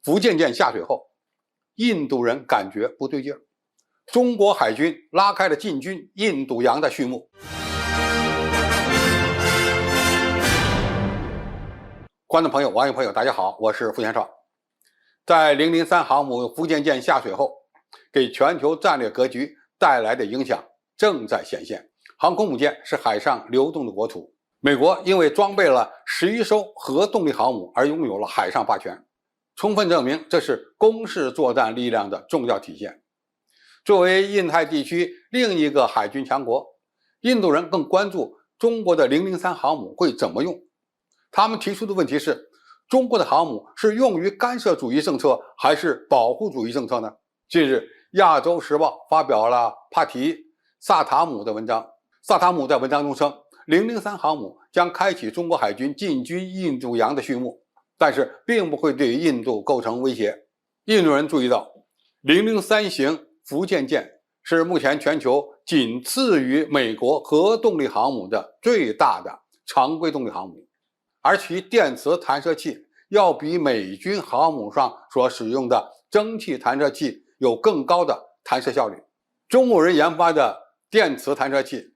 福建舰下水后，印度人感觉不对劲儿，中国海军拉开了进军印度洋的序幕。观众朋友、网友朋友，大家好，我是付先少。在003航母福建舰下水后，给全球战略格局带来的影响正在显现。航空母舰是海上流动的国土，美国因为装备了11艘核动力航母而拥有了海上霸权，充分证明这是攻势作战力量的重要体现。作为印太地区另一个海军强国，印度人更关注中国的003航母会怎么用。他们提出的问题是：中国的航母是用于干涉主义政策还是保护主义政策呢？近日，《亚洲时报》发表了帕提·萨塔姆的文章。萨塔姆在文章中称，003航母将开启中国海军进军印度洋的序幕，但是并不会对印度构成威胁。印度人注意到，003型福建舰是目前全球仅次于美国核动力航母的最大的常规动力航母，而其电磁弹射器要比美军航母上所使用的蒸汽弹射器有更高的弹射效率。中国人研发的电磁弹射器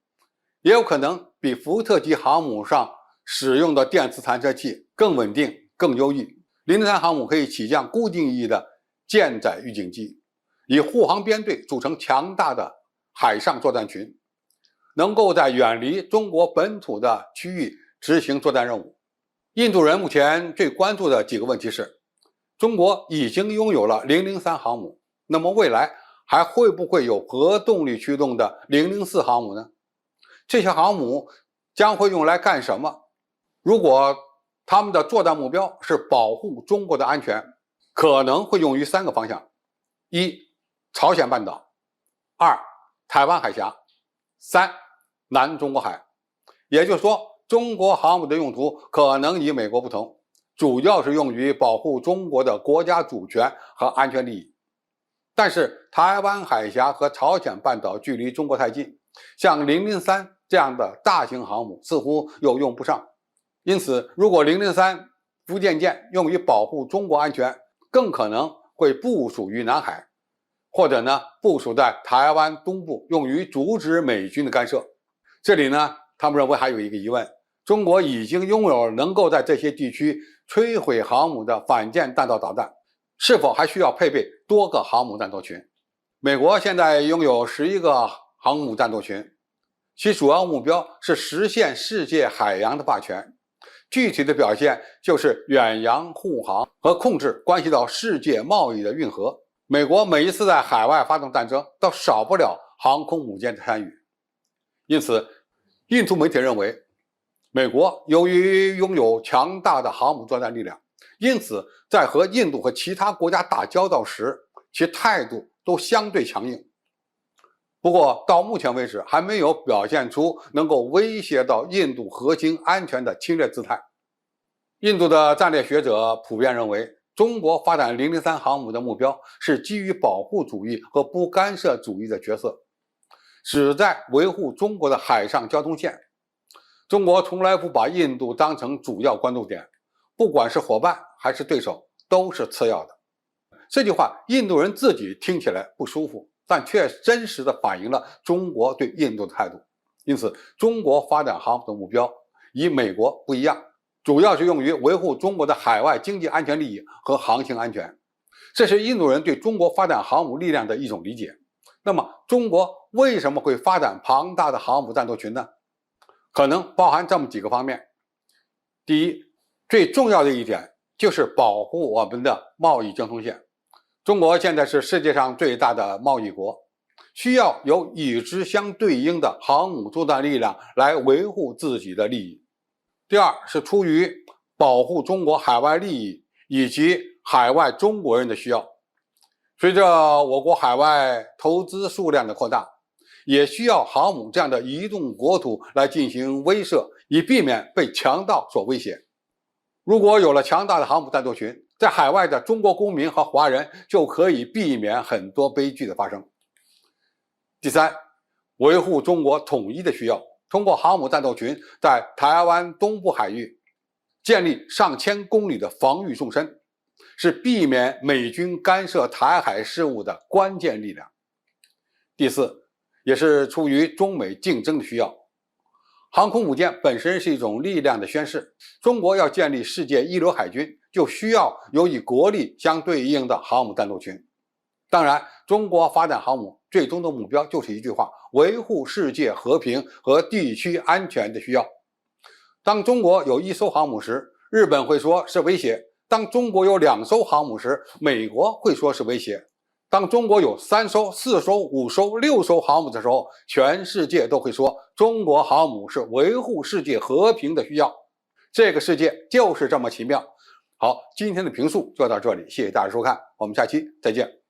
也有可能比福特级航母上使用的电磁弹射器更稳定、更优异。003航母可以起降固定意义的舰载预警机，以护航编队组成强大的海上作战群，能够在远离中国本土的区域执行作战任务。印度人目前最关注的几个问题是：中国已经拥有了003航母，那么未来还会不会有核动力驱动的004航母呢？这些航母将会用来干什么？如果他们的作战目标是保护中国的安全，可能会用于3个方向：一、朝鲜半岛；二、台湾海峡；三、南中国海。也就是说，中国航母的用途可能与美国不同，主要是用于保护中国的国家主权和安全利益。但是台湾海峡和朝鲜半岛距离中国太近，像003这样的大型航母似乎又用不上。因此，如果003福建舰用于保护中国安全，更可能会部署于南海，或者部署在台湾东部，用于阻止美军的干涉。这里他们认为还有一个疑问：中国已经拥有能够在这些地区摧毁航母的反舰弹道导弹，是否还需要配备多个航母战斗群？美国现在拥有11个航母战斗群，其主要目标是实现世界海洋的霸权。具体的表现就是远洋护航和控制关系到世界贸易的运河。美国每一次在海外发动战争，都少不了航空母舰的参与。因此，印度媒体认为，美国由于拥有强大的航母作战力量，因此在和印度和其他国家打交道时，其态度都相对强硬。不过到目前为止，还没有表现出能够威胁到印度核心安全的侵略姿态。印度的战略学者普遍认为，中国发展003航母的目标是基于保护主义和不干涉主义的角色，旨在维护中国的海上交通线。中国从来不把印度当成主要关注点，不管是伙伴还是对手，都是次要的。这句话印度人自己听起来不舒服，但却真实地反映了中国对印度的态度。因此，中国发展航母的目标与美国不一样，主要是用于维护中国的海外经济安全利益和航行安全。这是印度人对中国发展航母力量的一种理解。那么，中国为什么会发展庞大的航母战斗群呢？可能包含这么几个方面。第一，最重要的一点就是保护我们的贸易交通线。中国现在是世界上最大的贸易国，需要有与之相对应的航母作战力量来维护自己的利益。第二，是出于保护中国海外利益以及海外中国人的需要。随着我国海外投资数量的扩大，也需要航母这样的移动国土来进行威慑，以避免被强盗所威胁。如果有了强大的航母战斗群，在海外的中国公民和华人就可以避免很多悲剧的发生。第三，维护中国统一的需要，通过航母战斗群在台湾东部海域建立上千公里的防御纵深，是避免美军干涉台海事务的关键力量。第四，也是出于中美竞争的需要，航空母舰本身是一种力量的宣示，中国要建立世界一流海军，就需要有与国力相对应的航母战斗群。当然，中国发展航母最终的目标就是一句话：维护世界和平和地区安全的需要。当中国有1艘航母时，日本会说是威胁；当中国有2艘航母时，美国会说是威胁；当中国有3艘、4艘、5艘、6艘航母的时候，全世界都会说中国航母是维护世界和平的需要。这个世界就是这么奇妙。好，今天的评述就到这里，谢谢大家收看，我们下期再见。